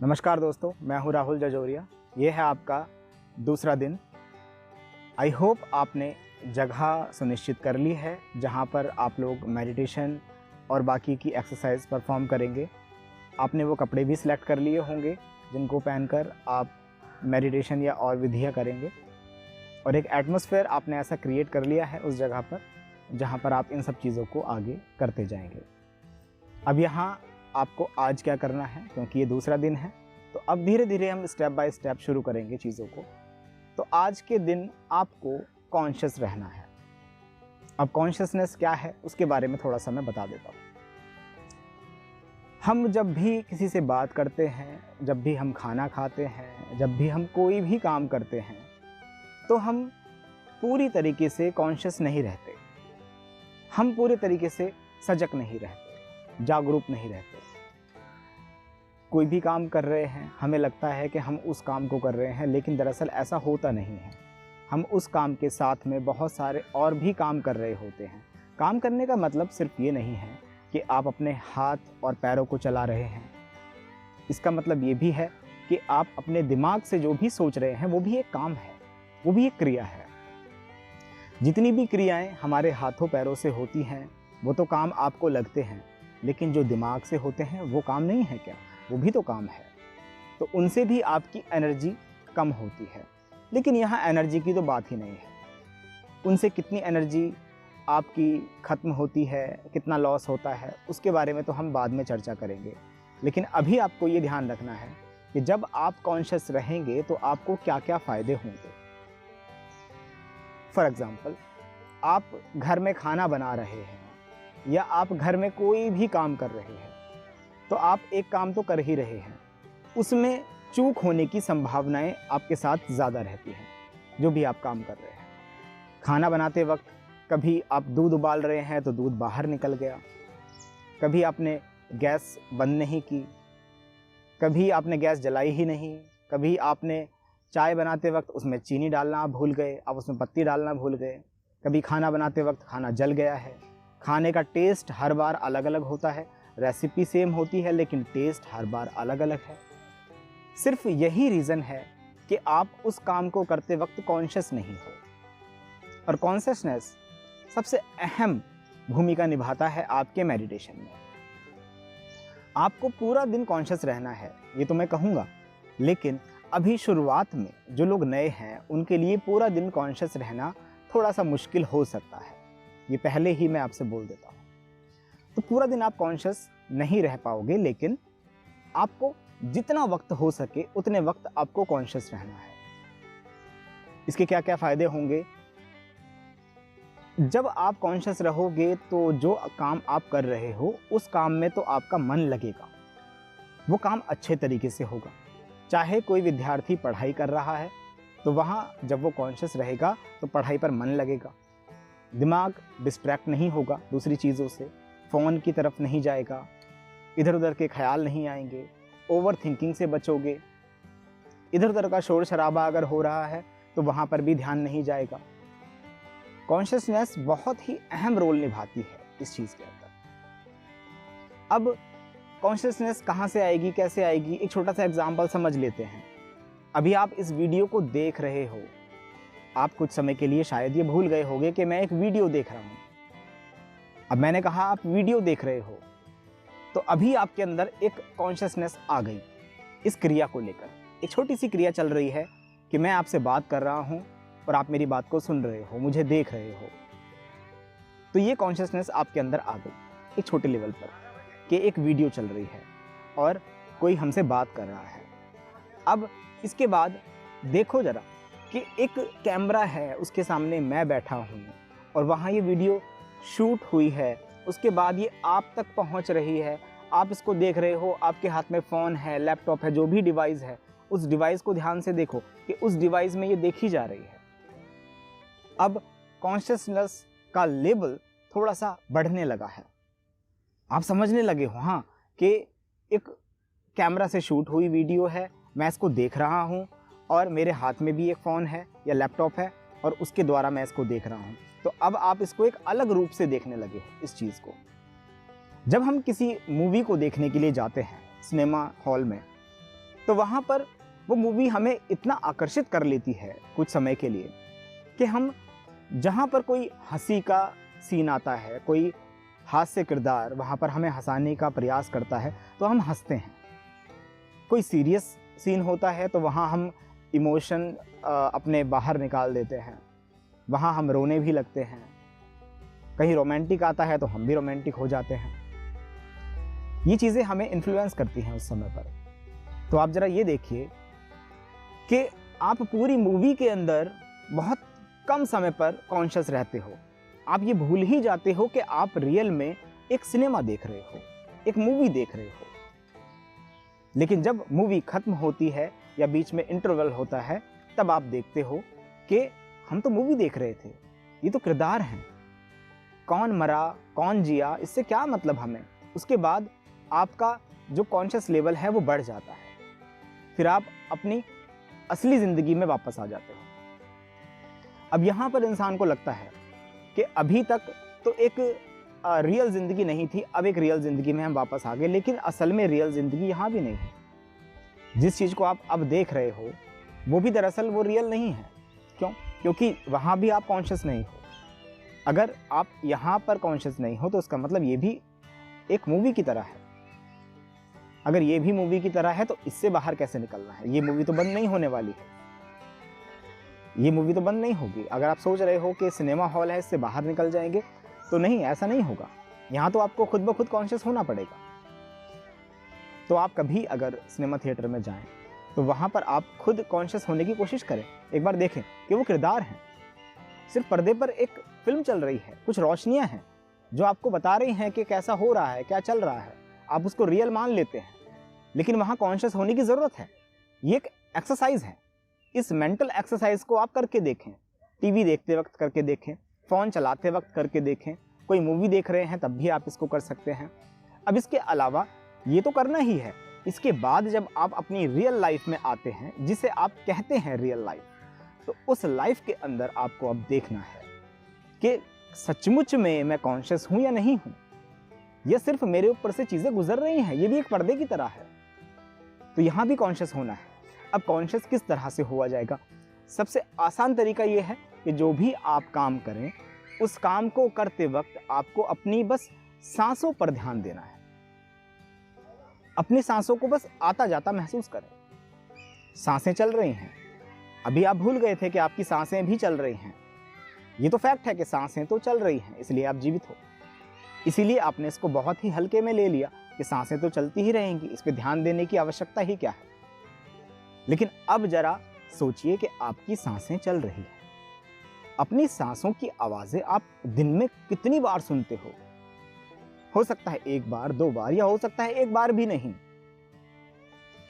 नमस्कार दोस्तों, मैं हूं राहुल जजोरिया। ये है आपका दूसरा दिन। आई होप आपने जगह सुनिश्चित कर ली है जहां पर आप लोग मेडिटेशन और बाकी की एक्सरसाइज परफॉर्म करेंगे। आपने वो कपड़े भी सिलेक्ट कर लिए होंगे जिनको पहनकर आप मेडिटेशन या और विधियां करेंगे, और एक एटमॉस्फेयर आपने ऐसा क्रिएट कर लिया है उस जगह पर जहां पर आप इन सब चीज़ों को आगे करते जाएंगे। अब यहाँ आपको आज क्या करना है, क्योंकि ये दूसरा दिन है तो अब धीरे धीरे हम स्टेप बाय स्टेप शुरू करेंगे चीज़ों को। तो आज के दिन आपको कॉन्शियस रहना है। अब कॉन्शियसनेस क्या है उसके बारे में थोड़ा सा मैं बता देता हूँ। हम जब भी किसी से बात करते हैं, जब भी हम खाना खाते हैं, जब भी हम कोई भी काम करते हैं, तो हम पूरी तरीके से कॉन्शियस नहीं रहते। हम पूरे तरीके से सजग नहीं रहते, जागरूक नहीं रहते। कोई भी काम कर रहे हैं, हमें लगता है कि हम उस काम को कर रहे हैं, लेकिन दरअसल ऐसा होता नहीं है। हम उस काम के साथ में बहुत सारे और भी काम कर रहे होते हैं। काम करने का मतलब सिर्फ ये नहीं है कि आप अपने हाथ और पैरों को चला रहे हैं। इसका मतलब ये भी है कि आप अपने दिमाग से जो भी सोच रहे हैं वो भी एक काम है, वो भी एक क्रिया है। जितनी भी क्रियाएं हमारे हाथों पैरों से होती हैं वो तो काम आपको लगते हैं, लेकिन जो दिमाग से होते हैं वो काम नहीं है क्या? वो भी तो काम है। तो उनसे भी आपकी एनर्जी कम होती है। लेकिन यहाँ एनर्जी की तो बात ही नहीं है। उनसे कितनी एनर्जी आपकी ख़त्म होती है, कितना लॉस होता है, उसके बारे में तो हम बाद में चर्चा करेंगे। लेकिन अभी आपको ये ध्यान रखना है कि जब आप कॉन्शियस रहेंगे तो आपको क्या क्या फ़ायदे होंगे। फॉर एग्ज़ाम्पल, आप घर में खाना बना रहे हैं या आप घर में कोई भी काम कर रहे हैं, तो आप एक काम तो कर ही रहे हैं, उसमें चूक होने की संभावनाएं आपके साथ ज़्यादा रहती हैं। जो भी आप काम कर रहे हैं, खाना बनाते वक्त कभी आप दूध उबाल रहे हैं तो दूध बाहर निकल गया, कभी आपने गैस बंद नहीं की, कभी आपने गैस जलाई ही नहीं, कभी आपने चाय बनाते वक्त उसमें चीनी डालना आप भूल गए, आप उसमें पत्ती डालना भूल गए, कभी खाना बनाते वक्त खाना जल गया है। खाने का टेस्ट हर बार अलग अलग होता है, रेसिपी सेम होती है लेकिन टेस्ट हर बार अलग अलग है। सिर्फ यही रीज़न है कि आप उस काम को करते वक्त कॉन्शियस नहीं हो। और कॉन्शियसनेस सबसे अहम भूमिका निभाता है आपके मेडिटेशन में। आपको पूरा दिन कॉन्शियस रहना है, ये तो मैं कहूँगा, लेकिन अभी शुरुआत में जो लोग नए हैं उनके लिए पूरा दिन कॉन्शियस रहना थोड़ा सा मुश्किल हो सकता है। ये पहले ही मैं आपसे बोल देता हूँ। तो पूरा दिन आप कॉन्शियस नहीं रह पाओगे, लेकिन आपको जितना वक्त हो सके उतने वक्त आपको कॉन्शियस रहना है। इसके क्या क्या फ़ायदे होंगे? जब आप कॉन्शियस रहोगे तो जो काम आप कर रहे हो उस काम में तो आपका मन लगेगा, वो काम अच्छे तरीके से होगा। चाहे कोई विद्यार्थी पढ़ाई कर रहा है तो वहाँ जब वो कॉन्शियस रहेगा तो पढ़ाई पर मन लगेगा, दिमाग डिस्ट्रैक्ट नहीं होगा दूसरी चीज़ों से, फ़ोन की तरफ नहीं जाएगा, इधर उधर के ख्याल नहीं आएंगे, ओवर थिंकिंग से बचोगे। इधर उधर का शोर शराबा अगर हो रहा है तो वहाँ पर भी ध्यान नहीं जाएगा। कॉन्शियसनेस बहुत ही अहम रोल निभाती है इस चीज़ के अंदर। अब कॉन्शियसनेस कहाँ से आएगी, कैसे आएगी, एक छोटा सा एग्जाम्पल समझ लेते हैं। अभी आप इस वीडियो को देख रहे हो, आप कुछ समय के लिए शायद ये भूल गए होंगे कि मैं एक वीडियो देख रहा हूँ। अब मैंने कहा आप वीडियो देख रहे हो, तो अभी आपके अंदर एक कॉन्शियसनेस आ गई इस क्रिया को लेकर। एक छोटी सी क्रिया चल रही है कि मैं आपसे बात कर रहा हूँ और आप मेरी बात को सुन रहे हो, मुझे देख रहे हो। तो ये कॉन्शियसनेस आपके अंदर आ गई एक छोटे लेवल पर कि एक वीडियो चल रही है और कोई हमसे बात कर रहा है। अब इसके बाद देखो ज़रा कि एक कैमरा है, उसके सामने मैं बैठा हूँ और वहाँ ये वीडियो शूट हुई है। उसके बाद ये आप तक पहुँच रही है, आप इसको देख रहे हो, आपके हाथ में फ़ोन है, लैपटॉप है, जो भी डिवाइस है, उस डिवाइस को ध्यान से देखो कि उस डिवाइस में ये देखी जा रही है। अब कॉन्शियसनेस का लेवल थोड़ा सा बढ़ने लगा है। आप समझने लगे हो हाँ कि एक कैमरा से शूट हुई वीडियो है, मैं इसको देख रहा हूँ और मेरे हाथ में भी एक फ़ोन है या लैपटॉप है और उसके द्वारा मैं इसको देख रहा हूँ। तो अब आप इसको एक अलग रूप से देखने लगे हो इस चीज़ को। जब हम किसी मूवी को देखने के लिए जाते हैं सिनेमा हॉल में, तो वहाँ पर वो मूवी हमें इतना आकर्षित कर लेती है कुछ समय के लिए कि हम जहाँ पर कोई हंसी का सीन आता है, कोई हास्य किरदार वहाँ पर हमें हंसाने का प्रयास करता है तो हम हंसते हैं। कोई सीरियस सीन होता है तो वहाँ हम इमोशन अपने बाहर निकाल देते हैं, वहाँ हम रोने भी लगते हैं। कहीं रोमांटिक आता है तो हम भी रोमांटिक हो जाते हैं। ये चीज़ें हमें इन्फ्लुएंस करती हैं उस समय पर। तो आप ज़रा ये देखिए कि आप पूरी मूवी के अंदर बहुत कम समय पर कॉन्शियस रहते हो। आप ये भूल ही जाते हो कि आप रियल में एक सिनेमा देख रहे हो, एक मूवी देख रहे हो। लेकिन जब मूवी खत्म होती है या बीच में इंटरवल होता है, तब आप देखते हो कि हम तो मूवी देख रहे थे, ये तो किरदार हैं, कौन मरा कौन जिया इससे क्या मतलब हमें। उसके बाद आपका जो कॉन्शियस लेवल है वो बढ़ जाता है, फिर आप अपनी असली ज़िंदगी में वापस आ जाते हो। अब यहाँ पर इंसान को लगता है कि अभी तक तो एक रियल ज़िंदगी नहीं थी, अब एक रियल ज़िंदगी में हम वापस आ गए, लेकिन असल में रियल ज़िंदगी यहाँ भी नहीं है। जिस चीज़ को आप अब देख रहे हो वो भी दरअसल वो रियल नहीं है। क्यों? क्योंकि वहाँ भी आप कॉन्शियस नहीं हो। अगर आप यहाँ पर कॉन्शियस नहीं हो तो उसका मतलब ये भी एक मूवी की तरह है। अगर ये भी मूवी की तरह है तो इससे बाहर कैसे निकलना है? ये मूवी तो बंद नहीं होने वाली है, ये मूवी तो बंद नहीं होगी। अगर आप सोच रहे हो कि सिनेमा हॉल है इससे बाहर निकल जाएंगे, तो नहीं, ऐसा नहीं होगा। यहाँ तो आपको खुद ब खुद कॉन्शियस होना पड़ेगा। तो आप कभी अगर सिनेमा थिएटर में जाएं तो वहाँ पर आप खुद कॉन्शियस होने की कोशिश करें। एक बार देखें कि वो किरदार हैं, सिर्फ पर्दे पर एक फिल्म चल रही है, कुछ रोशनियाँ हैं जो आपको बता रही हैं कि कैसा हो रहा है, क्या चल रहा है। आप उसको रियल मान लेते हैं, लेकिन वहाँ कॉन्शियस होने की ज़रूरत है। ये एक एक्सरसाइज है। इस मेंटल एक्सरसाइज को आप करके देखें। टीवी देखते वक्त करके देखें, फ़ोन चलाते वक्त करके देखें, कोई मूवी देख रहे हैं तब भी आप इसको कर सकते हैं। अब इसके अलावा ये तो करना ही है। इसके बाद जब आप अपनी रियल लाइफ में आते हैं, जिसे आप कहते हैं रियल लाइफ, तो उस लाइफ के अंदर आपको अब देखना है कि सचमुच में मैं कॉन्शियस हूँ या नहीं हूँ, या सिर्फ मेरे ऊपर से चीज़ें गुजर रही हैं। ये भी एक पर्दे की तरह है, तो यहाँ भी कॉन्शियस होना है। अब कॉन्शियस किस तरह से हुआ जाएगा? सबसे आसान तरीका ये है कि जो भी आप काम करें, उस काम को करते वक्त आपको अपनी बस सांसों पर ध्यान देना है। अपनी सांसों को बस आता जाता महसूस करें। सांसें चल रही हैं, अभी आप भूल गए थे कि आपकी सांसें भी चल रही हैं। ये तो फैक्ट है कि सांसें तो चल रही हैं, इसलिए आप जीवित हो। इसीलिए आपने इसको बहुत ही हल्के में ले लिया कि सांसें तो चलती ही रहेंगी, इस पे ध्यान देने की आवश्यकता ही क्या है। लेकिन अब जरा सोचिए कि आपकी सांसें चल रही हैं। अपनी सांसों की आवाज़ें आप दिन में कितनी बार सुनते हो सकता है 1 बार 2 बार, या हो सकता है 1 बार भी नहीं।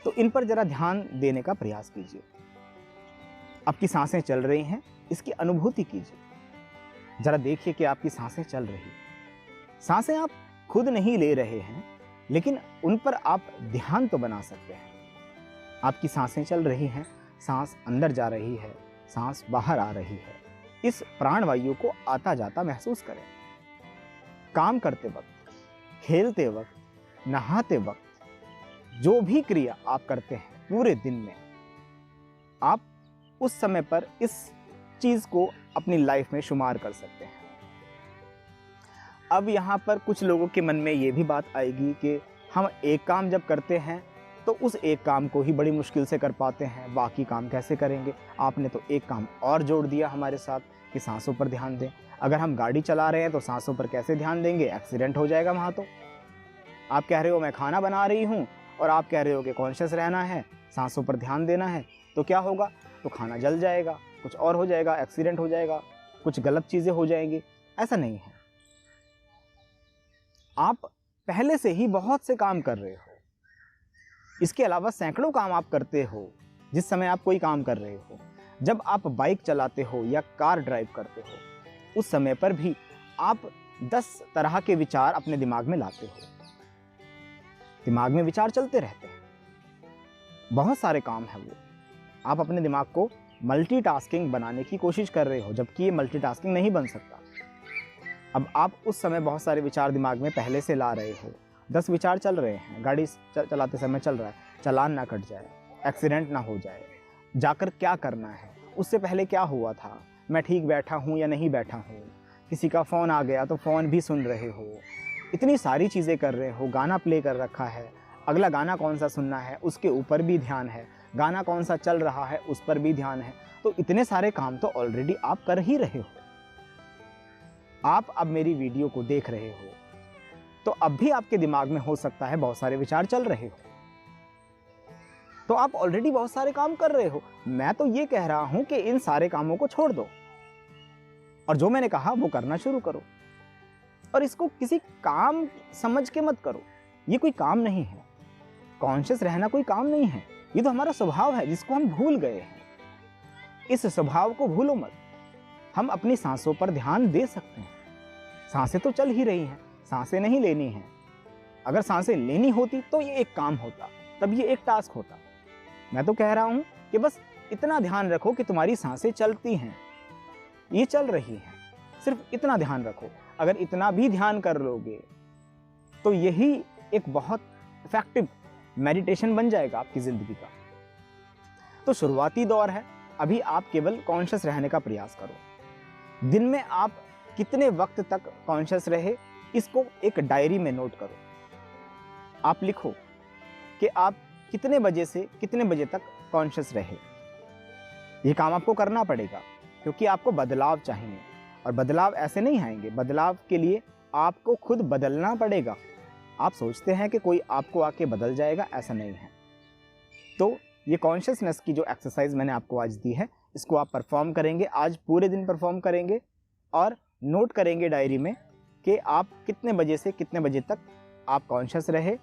तो इन पर जरा ध्यान देने का प्रयास कीजिए। आपकी सांसें चल रही हैं, इसकी अनुभूति कीजिए। जरा देखिए कि आपकी सांसें चल रही हैं। सांसें आप खुद नहीं ले रहे हैं, लेकिन उन पर आप ध्यान तो बना सकते हैं। आपकी सांसें चल रही हैं, सांस अंदर जा रही है, सांस बाहर आ रही है। इस प्राणवायु को आता जाता महसूस करें। काम करते वक्त, खेलते वक्त, नहाते वक्त, जो भी क्रिया आप करते हैं पूरे दिन में, आप उस समय पर इस चीज़ को अपनी लाइफ में शुमार कर सकते हैं। अब यहाँ पर कुछ लोगों के मन में ये भी बात आएगी कि हम एक काम जब करते हैं तो उस एक काम को ही बड़ी मुश्किल से कर पाते हैं, बाकी काम कैसे करेंगे? आपने तो एक काम और जोड़ दिया हमारे साथ कि सांसों पर ध्यान दें। अगर हम गाड़ी चला रहे हैं तो सांसों पर कैसे ध्यान देंगे? एक्सीडेंट हो जाएगा वहाँ तो। आप कह रहे हो मैं खाना बना रही हूँ और आप कह रहे हो कि कॉन्शियस रहना है, सांसों पर ध्यान देना है, तो क्या होगा? तो खाना जल जाएगा, कुछ और हो जाएगा, एक्सीडेंट हो जाएगा, कुछ गलत चीज़ें हो जाएंगी। ऐसा नहीं है। आप पहले से ही बहुत से काम कर रहे हो। इसके अलावा सैकड़ों काम आप करते हो जिस समय आप कोई काम कर रहे हो। जब आप बाइक चलाते हो या कार ड्राइव करते हो, उस समय पर भी आप 10 तरह के विचार अपने दिमाग में लाते हो। दिमाग में विचार चलते रहते हैं, बहुत सारे काम है वो। आप अपने दिमाग को मल्टीटास्किंग बनाने की कोशिश कर रहे हो, जबकि ये मल्टीटास्किंग नहीं बन सकता। अब आप उस समय बहुत सारे विचार दिमाग में पहले से ला रहे हो। 10 विचार चल रहे हैं, गाड़ी चलाते समय चल रहा है, चालान ना कट जाए, एक्सीडेंट ना हो जाए, जाकर क्या करना है, उससे पहले क्या हुआ था, मैं ठीक बैठा हूँ या नहीं बैठा हूँ, किसी का फ़ोन आ गया तो फ़ोन भी सुन रहे हो, इतनी सारी चीज़ें कर रहे हो, गाना प्ले कर रखा है, अगला गाना कौन सा सुनना है उसके ऊपर भी ध्यान है, गाना कौन सा चल रहा है उस पर भी ध्यान है। तो इतने सारे काम तो ऑलरेडी आप कर ही रहे हो। आप अब मेरी वीडियो को देख रहे हो तो अब भी आपके दिमाग में हो सकता है बहुत सारे विचार चल रहे हो, तो आप ऑलरेडी बहुत सारे काम कर रहे हो। मैं तो ये कह रहा हूं कि इन सारे कामों को छोड़ दो और जो मैंने कहा वो करना शुरू करो। और इसको किसी काम समझ के मत करो, ये कोई काम नहीं है। कॉन्शियस रहना कोई काम नहीं है, ये तो हमारा स्वभाव है जिसको हम भूल गए हैं। इस स्वभाव को भूलो मत। हम अपनी सांसों पर ध्यान दे सकते हैं, सांसें तो चल ही रही हैं, सांसें नहीं लेनी हैं। अगर सांसें लेनी होती तो ये एक काम होता, तब ये एक टास्क होता। मैं तो कह रहा हूं कि बस इतना ध्यान रखो कि तुम्हारी सांसें चलती हैं, ये चल रही हैं, सिर्फ इतना ध्यान रखो। अगर इतना भी ध्यान कर लोगे तो यही एक बहुत इफेक्टिव मेडिटेशन बन जाएगा आपकी जिंदगी का। तो शुरुआती दौर है, अभी आप केवल कॉन्शियस रहने का प्रयास करो। दिन में आप कितने वक्त तक कॉन्शियस रहे, इसको एक डायरी में नोट करो। आप लिखो कि आप कितने बजे से कितने बजे तक कॉन्शियस रहे। ये काम आपको करना पड़ेगा क्योंकि आपको बदलाव चाहिए, और बदलाव ऐसे नहीं आएंगे। बदलाव के लिए आपको खुद बदलना पड़ेगा। आप सोचते हैं कि कोई आपको आके बदल जाएगा, ऐसा नहीं है। तो ये कॉन्शियसनेस की जो एक्सरसाइज मैंने आपको आज दी है, इसको आप परफॉर्म करेंगे, आज पूरे दिन परफॉर्म करेंगे और नोट करेंगे डायरी में कि आप कितने बजे से कितने बजे तक आप कॉन्शियस रहे,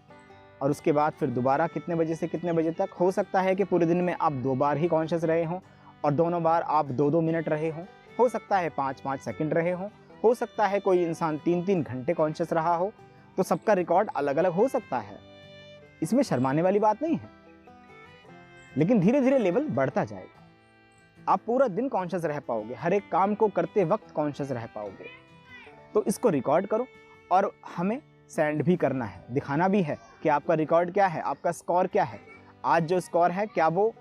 और उसके बाद फिर दोबारा कितने बजे से कितने बजे तक। हो सकता है कि पूरे दिन में आप 2 बार ही कॉन्शियस रहे हों और दोनों बार आप 2-2 मिनट रहे हों, हो सकता है 5-5 सेकंड रहे हों, हो सकता है कोई इंसान 3-3 घंटे कॉन्शियस रहा हो। तो सबका रिकॉर्ड अलग अलग हो सकता है, इसमें शर्माने वाली बात नहीं है। लेकिन धीरे धीरे लेवल बढ़ता जाएगा, आप पूरा दिन कॉन्शियस रह पाओगे, हर एक काम को करते वक्त कॉन्शियस रह पाओगे। तो इसको रिकॉर्ड करो और हमें सेंड भी करना है, दिखाना भी है कि आपका रिकॉर्ड क्या है, आपका स्कोर क्या है। आज जो स्कोर है क्या वो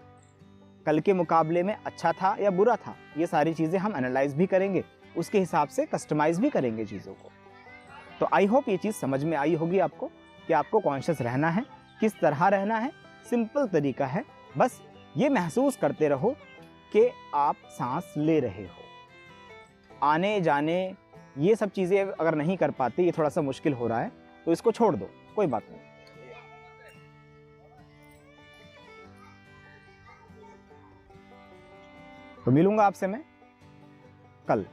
कल के मुकाबले में अच्छा था या बुरा था, ये सारी चीज़ें हम एनालाइज भी करेंगे, उसके हिसाब से कस्टमाइज भी करेंगे चीज़ों को। तो आई होप ये चीज़ समझ में आई होगी आपको कि आपको कॉन्शियस रहना है, किस तरह रहना है। सिंपल तरीका है, बस ये महसूस करते रहो कि आप सांस ले रहे हो। आने जाने ये सब चीज़ें अगर नहीं कर पाते, ये थोड़ा सा मुश्किल हो रहा है, तो इसको छोड़ दो, कोई बात नहीं। तो मिलूंगा आपसे मैं कल।